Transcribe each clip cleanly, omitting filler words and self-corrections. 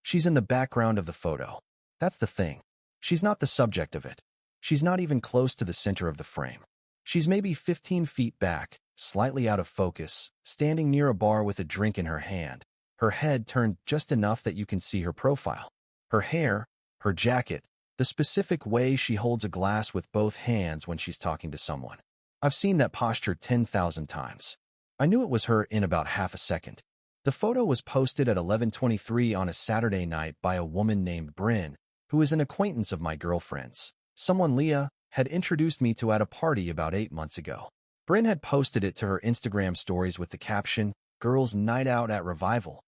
She's in the background of the photo. That's the thing. She's not the subject of it. She's not even close to the center of the frame. She's maybe 15 feet back, slightly out of focus, standing near a bar with a drink in her hand, her head turned just enough that you can see her profile. Her hair, her jacket, the specific way she holds a glass with both hands when she's talking to someone. I've seen that posture 10,000 times. I knew it was her in about half a second. The photo was posted at 11:23 on a Saturday night by a woman named Bryn, who is an acquaintance of my girlfriend's. Someone Leah had introduced me to at a party about 8 months ago. Bryn had posted it to her Instagram stories with the caption, "Girls' Night Out at Revival,"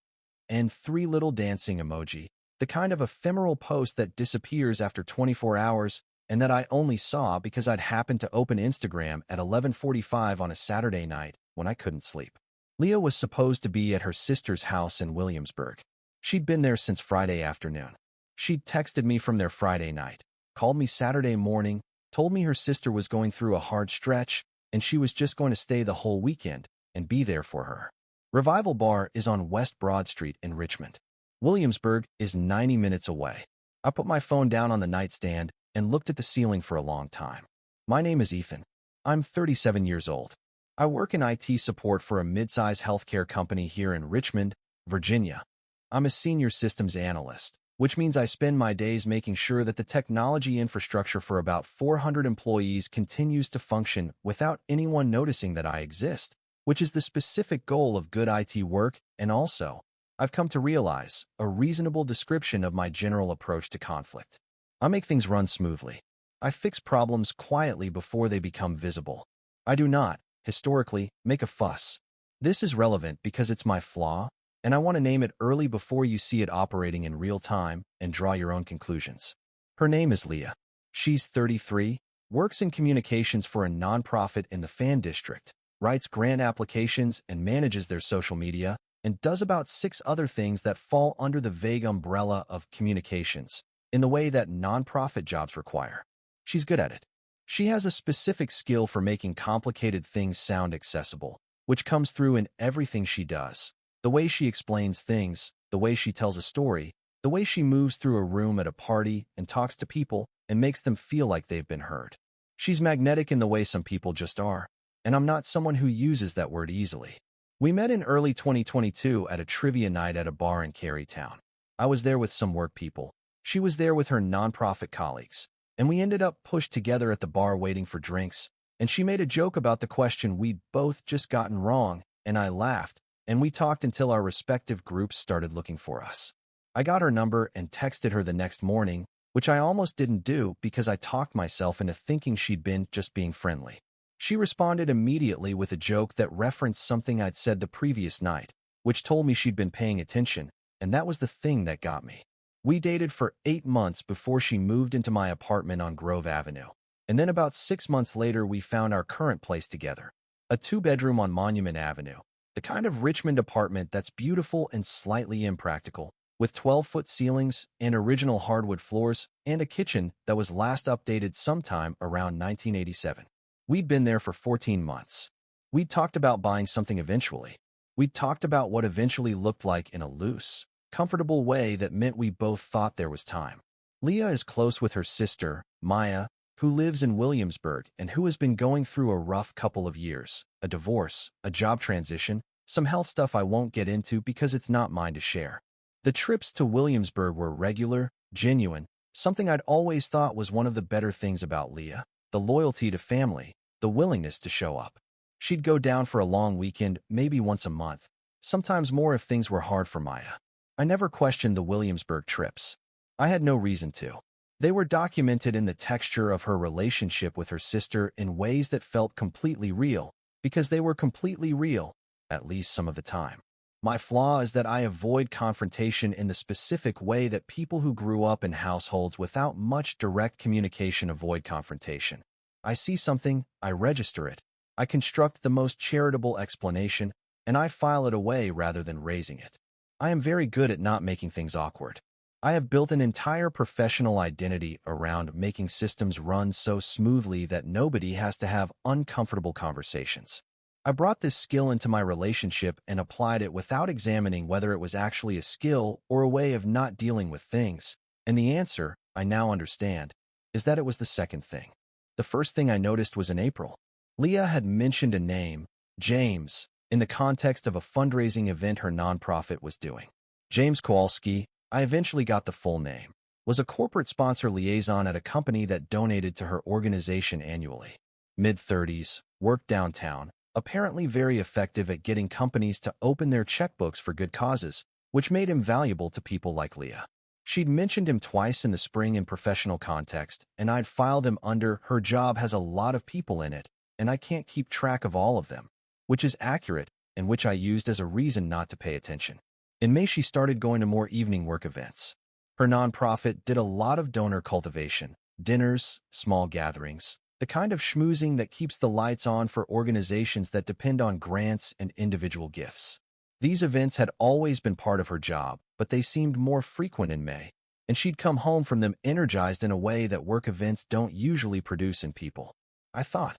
and 3 little dancing emoji, the kind of ephemeral post that disappears after 24 hours and that I only saw because I'd happened to open Instagram at 11:45 on a Saturday night when I couldn't sleep. Leah was supposed to be at her sister's house in Williamsburg. She'd been there since Friday afternoon. She'd texted me from there Friday night, called me Saturday morning, told me her sister was going through a hard stretch, and she was just going to stay the whole weekend and be there for her. Revival Bar is on West Broad Street in Richmond. Williamsburg is 90 minutes away. I put my phone down on the nightstand and looked at the ceiling for a long time. My name is Ethan. I'm 37 years old. I work in IT support for a mid-size healthcare company here in Richmond, Virginia. I'm a senior systems analyst, which means I spend my days making sure that the technology infrastructure for about 400 employees continues to function without anyone noticing that I exist, which is the specific goal of good IT work, and also, I've come to realize, a reasonable description of my general approach to conflict. I make things run smoothly. I fix problems quietly before they become visible. I do not, historically, make a fuss. This is relevant because it's my flaw, and I want to name it early before you see it operating in real time and draw your own conclusions. Her name is Leah. She's 33, works in communications for a nonprofit in the Fan District, writes grant applications and manages their social media, and does about 6 other things that fall under the vague umbrella of communications, in the way that nonprofit jobs require. She's good at it. She has a specific skill for making complicated things sound accessible, which comes through in everything she does. The way she explains things, the way she tells a story, the way she moves through a room at a party and talks to people and makes them feel like they've been heard. She's magnetic in the way some people just are, and I'm not someone who uses that word easily. We met in early 2022 at a trivia night at a bar in Carytown. I was there with some work people. She was there with her nonprofit colleagues, and we ended up pushed together at the bar waiting for drinks, and she made a joke about the question we'd both just gotten wrong, and I laughed, and we talked until our respective groups started looking for us. I got her number and texted her the next morning, which I almost didn't do because I talked myself into thinking she'd been just being friendly. She responded immediately with a joke that referenced something I'd said the previous night, which told me she'd been paying attention, and that was the thing that got me. We dated for 8 months before she moved into my apartment on Grove Avenue, and then about 6 months later we found our current place together, a 2-bedroom on Monument Avenue, the kind of Richmond apartment that's beautiful and slightly impractical, with 12-foot ceilings and original hardwood floors and a kitchen that was last updated sometime around 1987. We'd been there for 14 months. We'd talked about buying something eventually. We'd talked about what eventually looked like in a loose, comfortable way that meant we both thought there was time. Leah is close with her sister, Maya, who lives in Williamsburg and who has been going through a rough couple of years, a divorce, a job transition, some health stuff I won't get into because it's not mine to share. The trips to Williamsburg were regular, genuine, something I'd always thought was one of the better things about Leah, the loyalty to family, the willingness to show up. She'd go down for a long weekend, maybe once a month, sometimes more if things were hard for Maya. I never questioned the Williamsburg trips. I had no reason to. They were documented in the texture of her relationship with her sister in ways that felt completely real, because they were completely real, at least some of the time. My flaw is that I avoid confrontation in the specific way that people who grew up in households without much direct communication avoid confrontation. I see something, I register it, I construct the most charitable explanation, and I file it away rather than raising it. I am very good at not making things awkward. I have built an entire professional identity around making systems run so smoothly that nobody has to have uncomfortable conversations. I brought this skill into my relationship and applied it without examining whether it was actually a skill or a way of not dealing with things. And the answer, I now understand, is that it was the second thing. The first thing I noticed was in April. Leah had mentioned a name, James, in the context of a fundraising event her nonprofit was doing. James Kowalski, I eventually got the full name, was a corporate sponsor liaison at a company that donated to her organization annually. Mid-30s, worked downtown, apparently very effective at getting companies to open their checkbooks for good causes, which made him valuable to people like Leah. She'd mentioned him twice in the spring in professional context, and I'd filed him under "her job has a lot of people in it, and I can't keep track of all of them," which is accurate and which I used as a reason not to pay attention. In May, she started going to more evening work events. Her nonprofit did a lot of donor cultivation, dinners, small gatherings, the kind of schmoozing that keeps the lights on for organizations that depend on grants and individual gifts. These events had always been part of her job, but they seemed more frequent in May, and she'd come home from them energized in a way that work events don't usually produce in people. I thought,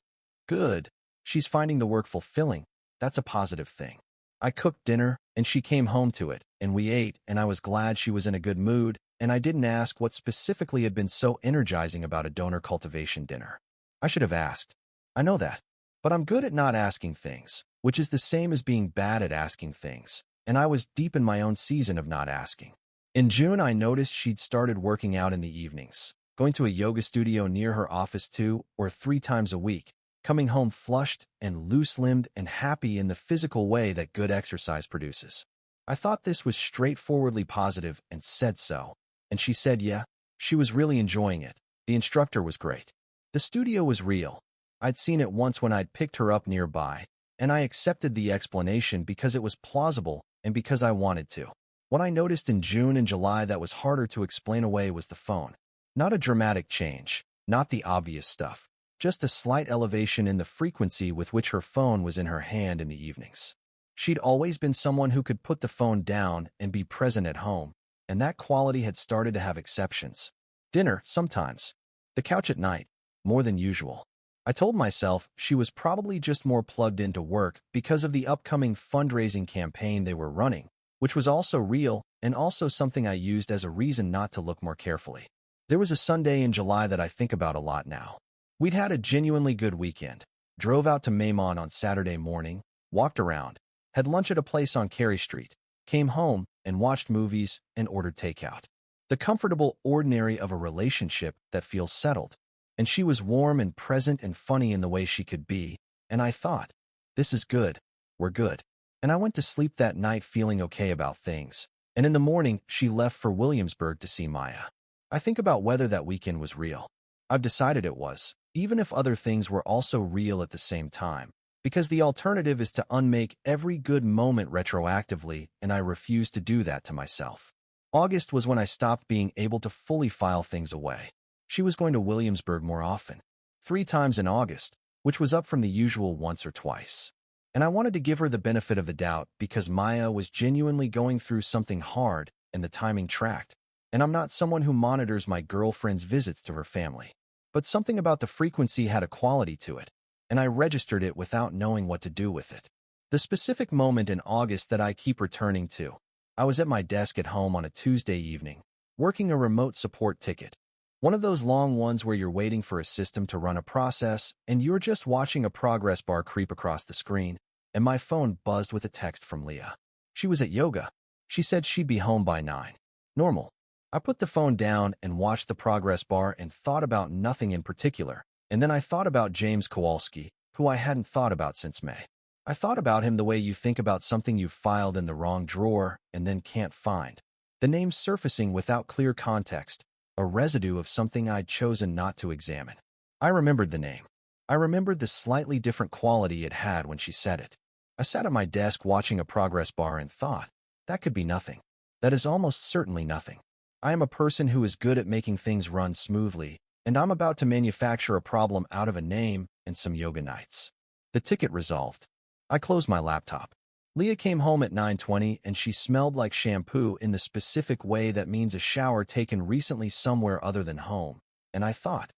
good, she's finding the work fulfilling. That's a positive thing. I cooked dinner, and she came home to it, and we ate, and I was glad she was in a good mood, and I didn't ask what specifically had been so energizing about a donor cultivation dinner. I should have asked. I know that. But I'm good at not asking things, which is the same as being bad at asking things, and I was deep in my own season of not asking. In June, I noticed she'd started working out in the evenings, going to a yoga studio near her office 2 or 3 times a week, coming home flushed and loose-limbed and happy in the physical way that good exercise produces. I thought this was straightforwardly positive and said so, and she said yeah, she was really enjoying it. The instructor was great. The studio was real. I'd seen it once when I'd picked her up nearby, and I accepted the explanation because it was plausible and because I wanted to. What I noticed in June and July that was harder to explain away was the phone. Not a dramatic change, not the obvious stuff, just a slight elevation in the frequency with which her phone was in her hand in the evenings. She'd always been someone who could put the phone down and be present at home, and that quality had started to have exceptions. Dinner, sometimes. The couch at night, more than usual. I told myself she was probably just more plugged into work because of the upcoming fundraising campaign they were running, which was also real and also something I used as a reason not to look more carefully. There was a Sunday in July that I think about a lot now. We'd had a genuinely good weekend, drove out to Maymont on Saturday morning, walked around, had lunch at a place on Carey Street, came home and watched movies and ordered takeout. The comfortable ordinary of a relationship that feels settled. And she was warm and present and funny in the way she could be, and I thought, this is good, we're good. And I went to sleep that night feeling okay about things, and in the morning she left for Williamsburg to see Maya. I think about whether that weekend was real. I've decided it was, even if other things were also real at the same time, because the alternative is to unmake every good moment retroactively, and I refuse to do that to myself. August was when I stopped being able to fully file things away. She was going to Williamsburg more often, 3 times in August, which was up from the usual once or twice. And I wanted to give her the benefit of the doubt because Maya was genuinely going through something hard and the timing tracked. And I'm not someone who monitors my girlfriend's visits to her family. But something about the frequency had a quality to it, and I registered it without knowing what to do with it. The specific moment in August that I keep returning to, I was at my desk at home on a Tuesday evening, working a remote support ticket. One of those long ones where you're waiting for a system to run a process and you're just watching a progress bar creep across the screen, and my phone buzzed with a text from Leah. She was at yoga. She said she'd be home by 9. Normal. I put the phone down and watched the progress bar and thought about nothing in particular, and then I thought about James Kowalski, who I hadn't thought about since May. I thought about him the way you think about something you've filed in the wrong drawer and then can't find. The name surfacing without clear context, a residue of something I'd chosen not to examine. I remembered the name. I remembered the slightly different quality it had when she said it. I sat at my desk watching a progress bar and thought, that could be nothing. That is almost certainly nothing. I am a person who is good at making things run smoothly, and I'm about to manufacture a problem out of a name and some yoga nights. The ticket resolved. I closed my laptop. Leah came home at 9:20 and she smelled like shampoo in the specific way that means a shower taken recently somewhere other than home. And I thought,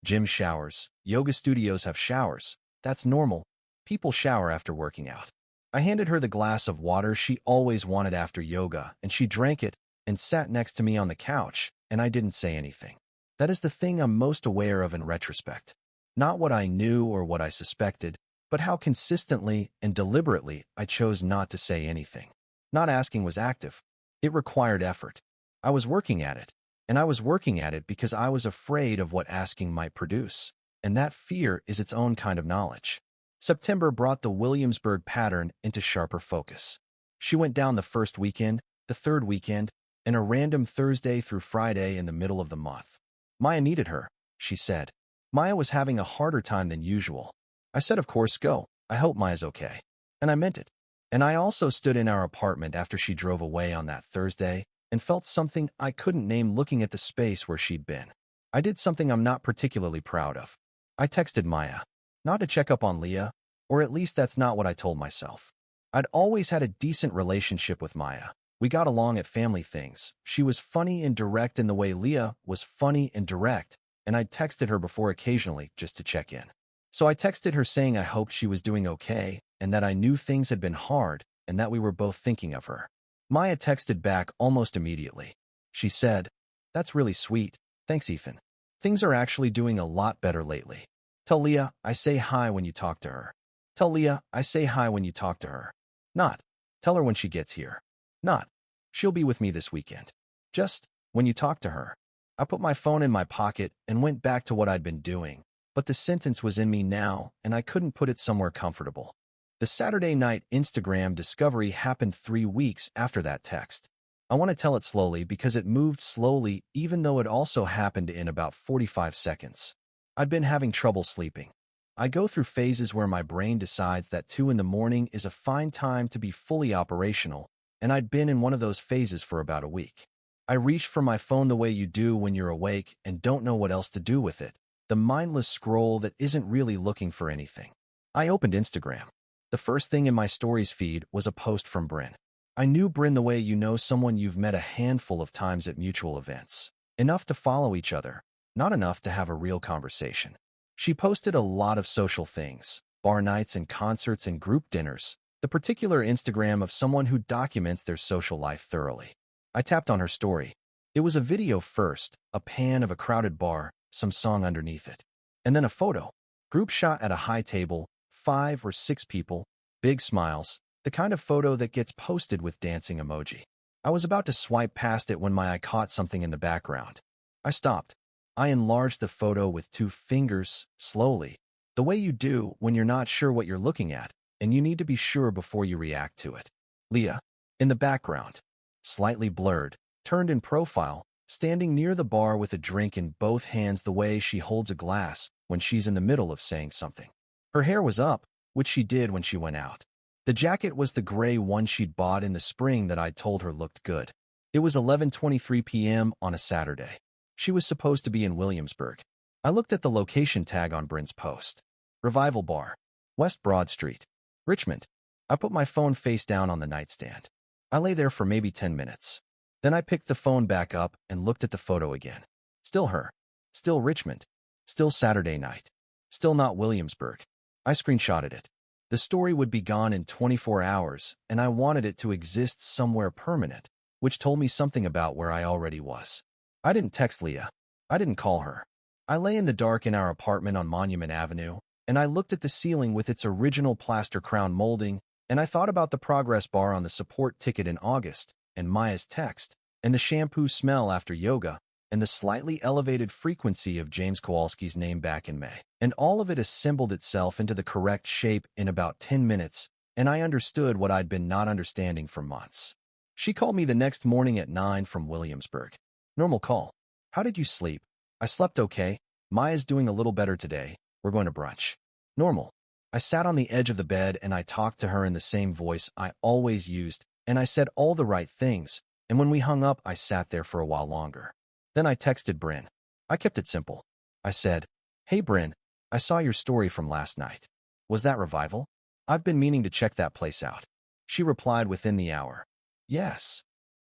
gym showers, yoga studios have showers. That's normal. People shower after working out. I handed her the glass of water she always wanted after yoga, and she drank it and sat next to me on the couch, and I didn't say anything. That is the thing I'm most aware of in retrospect. Not what I knew or what I suspected, but how consistently and deliberately I chose not to say anything. Not asking was active. It required effort. I was working at it, and I was working at it because I was afraid of what asking might produce, and that fear is its own kind of knowledge. September brought the Williamsburg pattern into sharper focus. She went down the first weekend, the third weekend, and a random Thursday through Friday in the middle of the month. Maya needed her, she said. Maya was having a harder time than usual. I said, of course, go. I hope Maya's okay. And I meant it. And I also stood in our apartment after she drove away on that Thursday and felt something I couldn't name looking at the space where she'd been. I did something I'm not particularly proud of. I texted Maya. Not to check up on Leah, or at least that's not what I told myself. I'd always had a decent relationship with Maya. We got along at family things. She was funny and direct in the way Leah was funny and direct, and I'd texted her before occasionally just to check in. So I texted her saying I hoped she was doing okay and that I knew things had been hard and that we were both thinking of her. Maya texted back almost immediately. She said, "That's really sweet. Thanks, Ethan. Things are actually doing a lot better lately. Tell Leah I say hi when you talk to her. Tell Leah I say hi when you talk to her. Not, tell her when she gets here. Not, she'll be with me this weekend. Just, when you talk to her." I put my phone in my pocket and went back to what I'd been doing, but the sentence was in me now, and I couldn't put it somewhere comfortable. The Saturday night Instagram discovery happened 3 weeks after that text. I want to tell it slowly because it moved slowly even though it also happened in about 45 seconds. I'd been having trouble sleeping. I go through phases where my brain decides that 2 in the morning is a fine time to be fully operational, and I'd been in one of those phases for about a week. I reached for my phone the way you do when you're awake and don't know what else to do with it, the mindless scroll that isn't really looking for anything. I opened Instagram. The first thing in my stories feed was a post from Bryn. I knew Bryn the way you know someone you've met a handful of times at mutual events. Enough to follow each other, not enough to have a real conversation. She posted a lot of social things, bar nights and concerts and group dinners, the particular Instagram of someone who documents their social life thoroughly. I tapped on her story. It was a video first, a pan of a crowded bar, some song underneath it. And then a photo. Group shot at a high table, 5 or 6 people, big smiles, the kind of photo that gets posted with dancing emoji. I was about to swipe past it when my eye caught something in the background. I stopped. I enlarged the photo with 2 fingers, slowly, the way you do when you're not sure what you're looking at, and you need to be sure before you react to it. Leah, in the background, slightly blurred, turned in profile, standing near the bar with a drink in both hands the way she holds a glass when she's in the middle of saying something. Her hair was up, which she did when she went out. The jacket was the gray one she'd bought in the spring that I'd told her looked good. It was 11:23 p.m. on a Saturday. She was supposed to be in Williamsburg. I looked at the location tag on Bryn's post. Revival Bar, West Broad Street, Richmond. I put my phone face down on the nightstand. I lay there for maybe 10 minutes. Then I picked the phone back up and looked at the photo again. Still her. Still Richmond. Still Saturday night. Still not Williamsburg. I screenshotted it. The story would be gone in 24 hours, and I wanted it to exist somewhere permanent, which told me something about where I already was. I didn't text Leah. I didn't call her. I lay in the dark in our apartment on Monument Avenue, and I looked at the ceiling with its original plaster crown molding, and I thought about the progress bar on the support ticket in August, and Maya's text, and the shampoo smell after yoga, and the slightly elevated frequency of James Kowalski's name back in May. And all of it assembled itself into the correct shape in about 10 minutes, and I understood what I'd been not understanding for months. She called me the next morning at 9 from Williamsburg. Normal call. How did you sleep? I slept okay. Maya's doing a little better today. We're going to brunch. Normal. I sat on the edge of the bed and I talked to her in the same voice I always used, and I said all the right things, and when we hung up, I sat there for a while longer. Then I texted Bryn. I kept it simple. I said, "Hey Bryn, I saw your story from last night. Was that Revival? I've been meaning to check that place out." She replied within the hour. "Yes.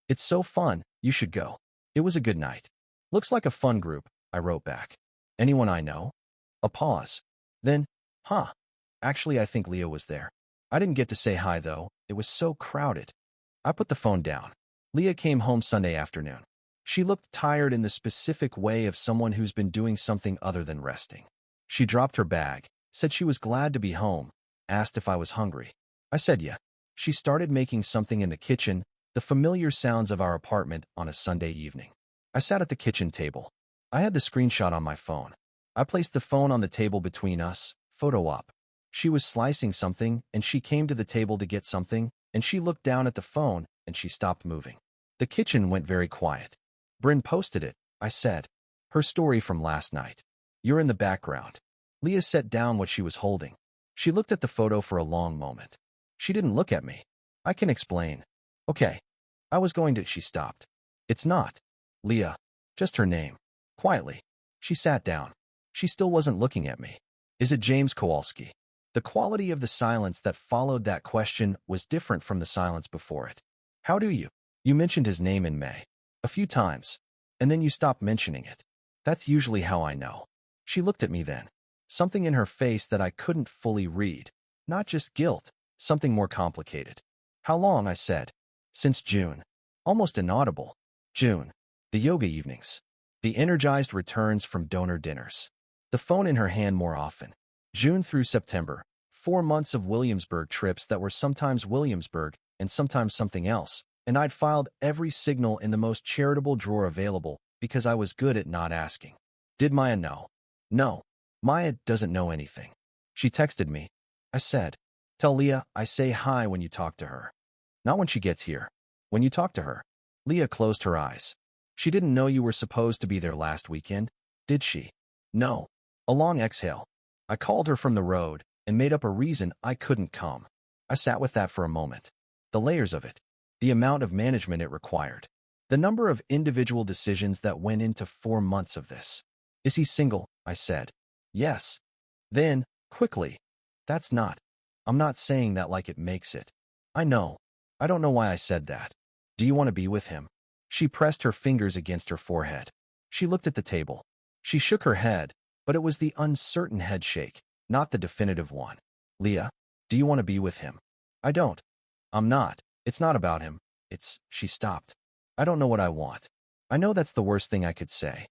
It's so fun, you should go. It was a good night." "Looks like a fun group," I wrote back. "Anyone I know?" A pause. Then, "Huh. Actually, I think Leah was there. I didn't get to say hi, though. It was so crowded. I put the phone down. Leah came home Sunday afternoon. She looked tired in the specific way of someone who's been doing something other than resting. She dropped her bag, said she was glad to be home, asked if I was hungry. I said yeah. She started making something in the kitchen, the familiar sounds of our apartment on a Sunday evening. I sat at the kitchen table. I had the screenshot on my phone. I placed the phone on the table between us, photo op. She was slicing something, and she came to the table to get something, and she looked down at the phone, and she stopped moving. The kitchen went very quiet. Bryn posted it, I said. Her story from last night. You're in the background. Leah set down what she was holding. She looked at the photo for a long moment. She didn't look at me. I can explain. Okay. I was going to. She stopped. It's not Leah, just her name. Quietly. She sat down. She still wasn't looking at me. Is it James Kowalski? The quality of the silence that followed that question was different from the silence before it. How do you? You mentioned his name in May. A few times. And then you stopped mentioning it. That's usually how I know. She looked at me then. Something in her face that I couldn't fully read. Not just guilt. Something more complicated. How long? I said. Since June. Almost inaudible. June. The yoga evenings. The energized returns from donor dinners. The phone in her hand more often. June through September. 4 months of Williamsburg trips that were sometimes Williamsburg and sometimes something else, and I'd filed every signal in the most charitable drawer available because I was good at not asking. Did Maya know? No. Maya doesn't know anything. She texted me. I said, tell Leah I say hi when you talk to her. Not when she gets here. When you talk to her. Leah closed her eyes. She didn't know you were supposed to be there last weekend, did she? No. A long exhale. I called her from the road and made up a reason I couldn't come. I sat with that for a moment. The layers of it. The amount of management it required. The number of individual decisions that went into 4 months of this. Is he single? I said. Yes. Then, quickly. That's not. I'm not saying that like it makes it. I know. I don't know why I said that. Do you want to be with him? She pressed her fingers against her forehead. She looked at the table. She shook her head, but it was the uncertain head shake, not the definitive one. Leah, do you want to be with him? I don't. I'm not. It's not about him. She stopped. I don't know what I want. I know that's the worst thing I could say.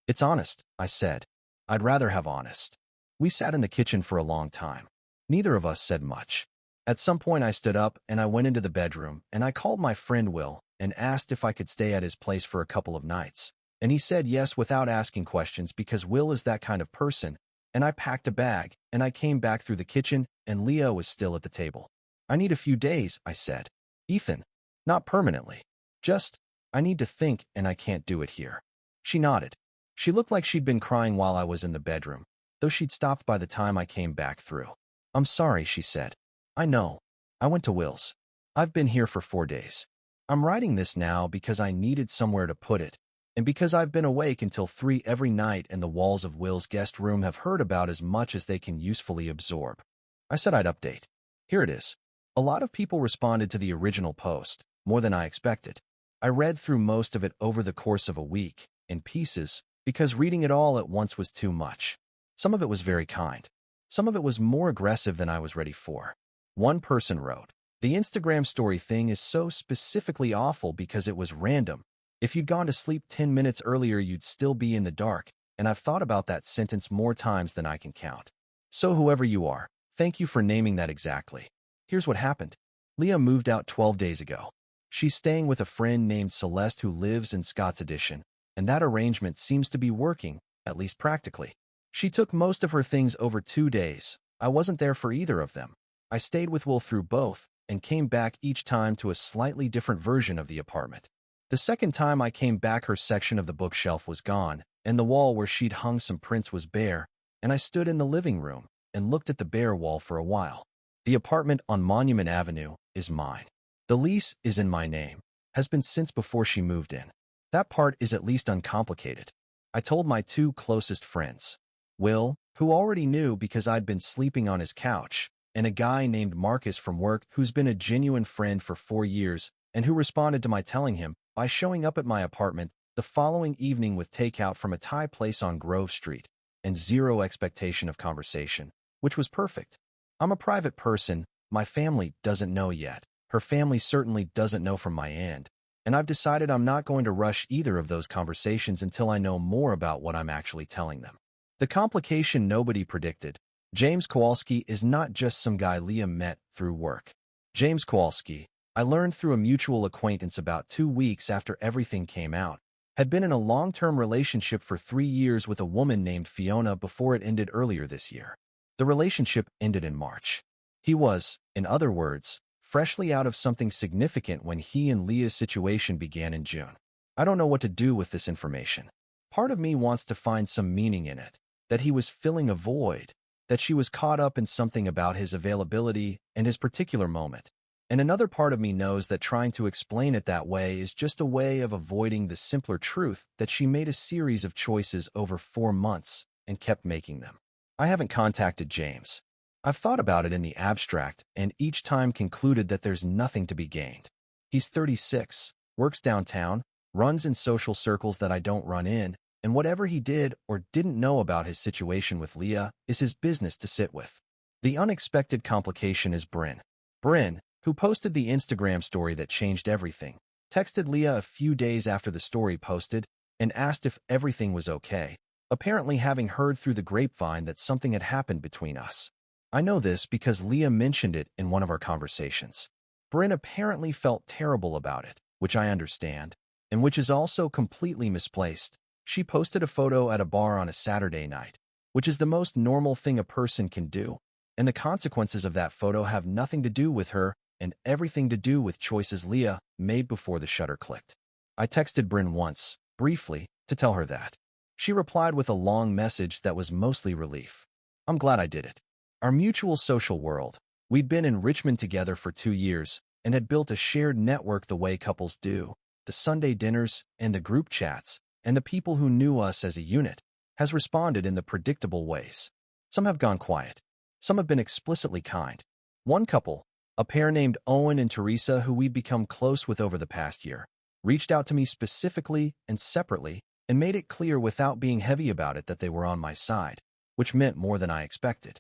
It's honest, I said. I'd rather have honest. We sat in the kitchen for a long time. Neither of us said much. At some point I stood up and I went into the bedroom and I called my friend Will and asked if I could stay at his place for a couple of nights. And he said yes without asking questions because Will is that kind of person. And I packed a bag and I came back through the kitchen and Leah was still at the table. I need a few days, I said. Ethan, not permanently. Just, I need to think and I can't do it here. She nodded. She looked like she'd been crying while I was in the bedroom, though she'd stopped by the time I came back through. I'm sorry, she said. I know. I went to Will's. I've been here for 4 days. I'm writing this now because I needed somewhere to put it, and because I've been awake until 3 every night and the walls of Will's guest room have heard about as much as they can usefully absorb. I said I'd update. Here it is. A lot of people responded to the original post, more than I expected. I read through most of it over the course of a week, in pieces, because reading it all at once was too much. Some of it was very kind. Some of it was more aggressive than I was ready for. One person wrote, the Instagram story thing is so specifically awful because it was random. If you'd gone to sleep 10 minutes earlier, you'd still be in the dark, and I've thought about that sentence more times than I can count. So whoever you are, thank you for naming that exactly. Here's what happened. Leah moved out 12 days ago. She's staying with a friend named Celeste who lives in Scott's Addition, and that arrangement seems to be working, at least practically. She took most of her things over 2 days. I wasn't there for either of them. I stayed with Will through both, and came back each time to a slightly different version of the apartment. The second time I came back, her section of the bookshelf was gone, and the wall where she'd hung some prints was bare, and I stood in the living room and looked at the bare wall for a while. The apartment on Monument Avenue is mine. The lease is in my name, has been since before she moved in. That part is at least uncomplicated. I told my 2 closest friends, Will, who already knew because I'd been sleeping on his couch, and a guy named Marcus from work who's been a genuine friend for 4 years and who responded to my telling him by showing up at my apartment the following evening with takeout from a Thai place on Grove Street and zero expectation of conversation, which was perfect. I'm a private person. My family doesn't know yet. Her family certainly doesn't know from my end. And I've decided I'm not going to rush either of those conversations until I know more about what I'm actually telling them. The complication nobody predicted. James Kowalski is not just some guy Leah met through work. James Kowalski, I learned through a mutual acquaintance about 2 weeks after everything came out, had been in a long-term relationship for 3 years with a woman named Fiona before it ended earlier this year. The relationship ended in March. He was, in other words, freshly out of something significant when he and Leah's situation began in June. I don't know what to do with this information. Part of me wants to find some meaning in it, that he was filling a void, that she was caught up in something about his availability and his particular moment. And another part of me knows that trying to explain it that way is just a way of avoiding the simpler truth that she made a series of choices over 4 months and kept making them. I haven't contacted James. I've thought about it in the abstract and each time concluded that there's nothing to be gained. He's 36, works downtown, runs in social circles that I don't run in, and whatever he did or didn't know about his situation with Leah is his business to sit with. The unexpected complication is Bryn. Bryn, who posted the Instagram story that changed everything, texted Leah a few days after the story posted and asked if everything was okay, apparently having heard through the grapevine that something had happened between us. I know this because Leah mentioned it in one of our conversations. Bryn apparently felt terrible about it, which I understand, and which is also completely misplaced. She posted a photo at a bar on a Saturday night, which is the most normal thing a person can do, and the consequences of that photo have nothing to do with her and everything to do with choices Leah made before the shutter clicked. I texted Bryn once, briefly, to tell her that. She replied with a long message that was mostly relief. I'm glad I did it. Our mutual social world. We'd been in Richmond together for 2 years and had built a shared network the way couples do, the Sunday dinners and the group chats, and the people who knew us as a unit, has responded in the predictable ways. Some have gone quiet. Some have been explicitly kind. One couple, a pair named Owen and Teresa who we'd become close with over the past year, reached out to me specifically and separately and made it clear without being heavy about it that they were on my side, which meant more than I expected.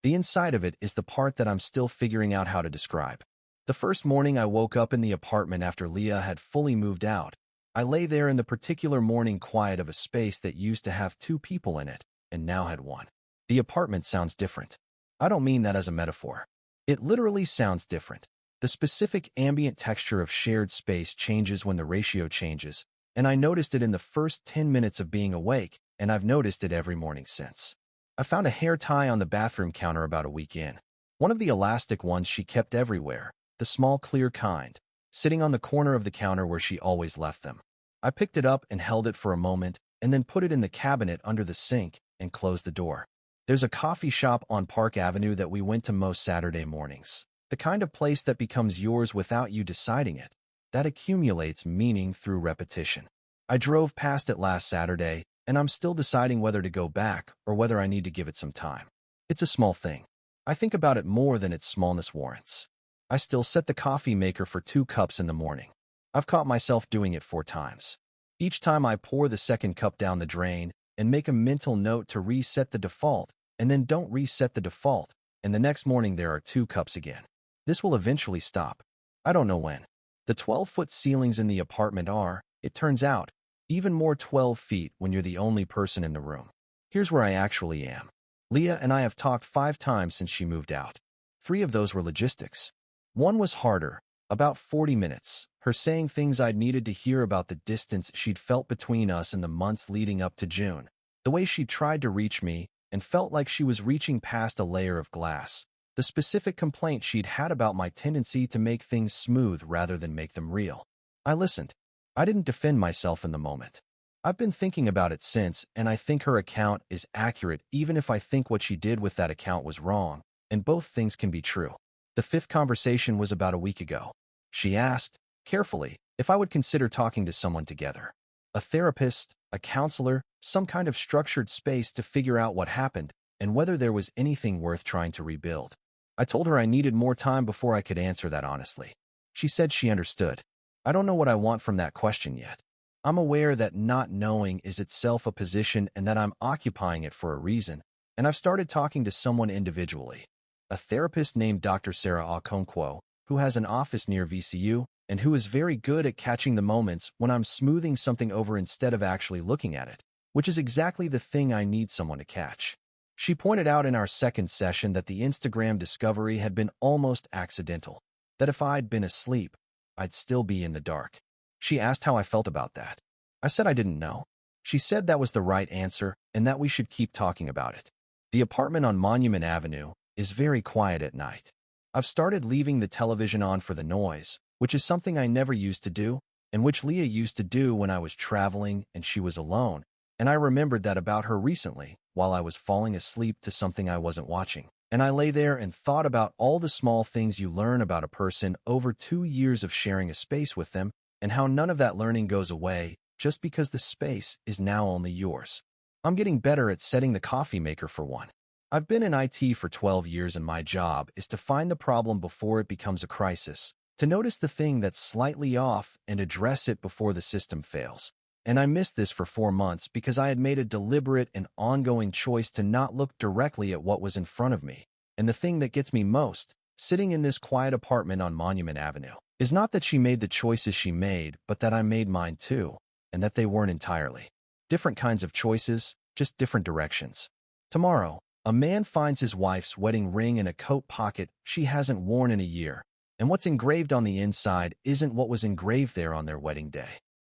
The inside of it is the part that I'm still figuring out how to describe. The first morning I woke up in the apartment after Leah had fully moved out, I lay there in the particular morning quiet of a space that used to have 2 people in it and now had 1. The apartment sounds different. I don't mean that as a metaphor. It literally sounds different. The specific ambient texture of shared space changes when the ratio changes, and I noticed it in the first 10 minutes of being awake, and I've noticed it every morning since. I found a hair tie on the bathroom counter about a week in. One of the elastic ones she kept everywhere, the small clear kind, sitting on the corner of the counter where she always left them. I picked it up and held it for a moment, and then put it in the cabinet under the sink and closed the door. There's a coffee shop on Park Avenue that we went to most Saturday mornings. The kind of place that becomes yours without you deciding it. That accumulates meaning through repetition. I drove past it last Saturday, and I'm still deciding whether to go back or whether I need to give it some time. It's a small thing. I think about it more than its smallness warrants. I still set the coffee maker for 2 cups in the morning. I've caught myself doing it 4 times. Each time I pour the second cup down the drain and make a mental note to reset the default, and then don't reset the default, and the next morning there are 2 cups again. This will eventually stop. I don't know when. The 12-foot ceilings in the apartment are, it turns out, even more 12 feet when you're the only person in the room. Here's where I actually am. Leah and I have talked 5 times since she moved out. 3 of those were logistics. One was harder, about 40 minutes, her saying things I'd needed to hear about the distance she'd felt between us in the months leading up to June, the way she'd tried to reach me and felt like she was reaching past a layer of glass, the specific complaint she'd had about my tendency to make things smooth rather than make them real. I listened. I didn't defend myself in the moment. I've been thinking about it since, and I think her account is accurate even if I think what she did with that account was wrong, and both things can be true. The 5th conversation was about a week ago. She asked, carefully, if I would consider talking to someone together. A therapist, a counselor, some kind of structured space to figure out what happened and whether there was anything worth trying to rebuild. I told her I needed more time before I could answer that honestly. She said she understood. I don't know what I want from that question yet. I'm aware that not knowing is itself a position and that I'm occupying it for a reason, and I've started talking to someone individually. a therapist named Dr. Sarah Okonkwo, who has an office near VCU and who is very good at catching the moments when I'm smoothing something over instead of actually looking at it, which is exactly the thing I need someone to catch. She pointed out in our second session that the Instagram discovery had been almost accidental, that if I'd been asleep, I'd still be in the dark. She asked how I felt about that. I said I didn't know. She said that was the right answer and that we should keep talking about it. The apartment on Monument Avenue is very quiet at night. I've started leaving the television on for the noise, which is something I never used to do, and which Leah used to do when I was traveling and she was alone, and I remembered that about her recently while I was falling asleep to something I wasn't watching. And I lay there and thought about all the small things you learn about a person over 2 years of sharing a space with them, and how none of that learning goes away just because the space is now only yours. I'm getting better at setting the coffee maker for one. I've been in IT for 12 years and my job is to find the problem before it becomes a crisis, to notice the thing that's slightly off and address it before the system fails. And I missed this for 4 months because I had made a deliberate and ongoing choice to not look directly at what was in front of me. And the thing that gets me most, sitting in this quiet apartment on Monument Avenue, is not that she made the choices she made, but that I made mine too, and that they weren't entirely different kinds of choices, just different directions. Tomorrow, a man finds his wife's wedding ring in a coat pocket she hasn't worn in a year, and what's engraved on the inside isn't what was engraved there on their wedding day.